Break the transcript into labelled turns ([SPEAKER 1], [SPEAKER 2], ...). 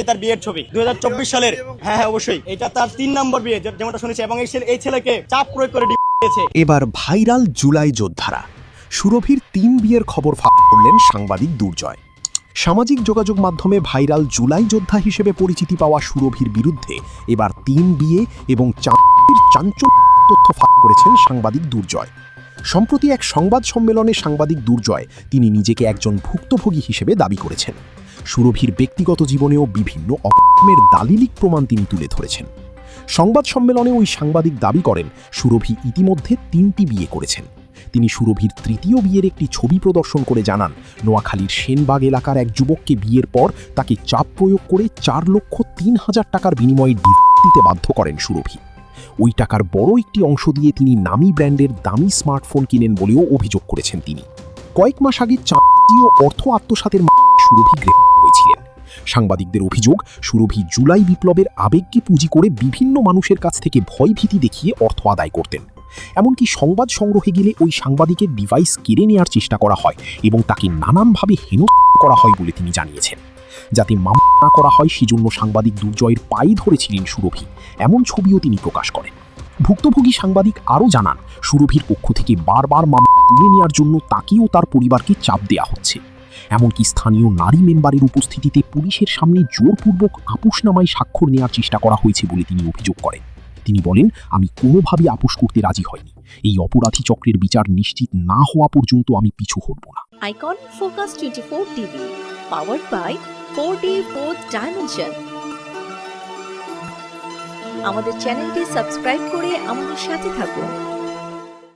[SPEAKER 1] যে তার বিয়ের ছবি 2024 সালের। হ্যাঁ অবশ্যই এটা তার 3 নম্বর বিয়ে যেমনটা শুনেছি, এবং এই ছেলেকে চাপ প্রয়োগ করে দিয়েছে।
[SPEAKER 2] এবার ভাইরাল জুলাই যোদ্ধারা। সুরভির 3 বিয়ের খবর ফাঁস করলেন সাংবাদিক দুর্জয়। সামাজিক যোগাযোগ মাধ্যমে ভাইরাল জুলাই যোদ্ধা হিসেবে পরিচিতি পাওয়া সুরভির বিরুদ্ধে এবার 3 বিয়ে এবং চাঞ্চল্য তথ্য ফাঁস করেছেন সাংবাদিক দুর্জয়। সম্প্রতি এক সংবাদ সম্মেলনে সাংবাদিক দুর্জয় তিনি নিজেকে একজন ভুক্তভোগী হিসেবে দাবি করেছেন। সুরভির ব্যক্তিগত জীবনেও বিভিন্ন অপকর্মের দালিলিক প্রমাণ তিনি তুলে ধরেছেন। সংবাদ সম্মেলনে ওই সাংবাদিক দাবি করেন সুরভি ইতিমধ্যে 3টি বিয়ে করেছেন। তিনি সুরভির 3য় বিয়ের একটি ছবি প্রদর্শন করে জানান, নোয়াখালীর সেনবাগ এলাকার এক যুবককে বিয়ের পর তাকে চাপ প্রয়োগ করে 4,03,000 টাকার বিনিময়ে ডিভোর্স দিতে বাধ্য করেন সুরভি। ওই টাকার বড় একটি অংশ দিয়ে তিনি নামি ব্র্যান্ডের দামি স্মার্টফোন কিনেন বলেও অভিযোগ করেছেন তিনি। কয়েক মাস আগে চাঁদীয় অর্থ আত্মসাতের সুরভি গ্রেপ্তার হয়েছিলেন। সাংবাদিকদের অভিযোগ, সুরভি জুলাই বিপ্লবের আবেগকে পুঁজি করে বিভিন্ন মানুষের কাছ থেকে ভয়ভীতি দেখিয়ে অর্থ আদায় করতেন। এমনকি সংবাদ সংগ্রহে গেলে ওই সাংবাদিকের ডিভাইস কেড়ে নেওয়ার চেষ্টা করা হয় এবং তাকে নানানভাবে হেনস্থা করা হয় বলে তিনি জানিয়েছেন। যাতে মামলা না করা হয় সেজন্য সাংবাদিক দুর্জয়ের পায়ে ধরেছিলেন সুরভি, এমন ছবিও তিনি প্রকাশ করেন। ভুক্তভোগী সাংবাদিক আরও জানান, সুরভির পক্ষ থেকে বারবার মামলা তুলে নেওয়ার জন্য তাকেও তার পরিবারকে চাপ দেওয়া হচ্ছে। এমনকি স্থানীয় নারী মেম্বারের উপস্থিতিতে পুলিশের সামনে জোরপূর্বক আপোষনামায় স্বাক্ষর নেওয়ার চেষ্টা করা হয়েছে বলে তিনি অভিযোগ করেন। তিনি বলেন, আমি কোনোভাবে আপোষ করতে রাজি হয়নি। এই অপরাধী চক্রের বিচার নিশ্চিত না হওয়া পর্যন্ত আমি পিছু হটব না।
[SPEAKER 3] Icon focus 24 TV, powered by 4D Fourth Dimension। আমাদের চ্যানেলটি সাবস্ক্রাইব করে আমাদের সাথে থাকুন।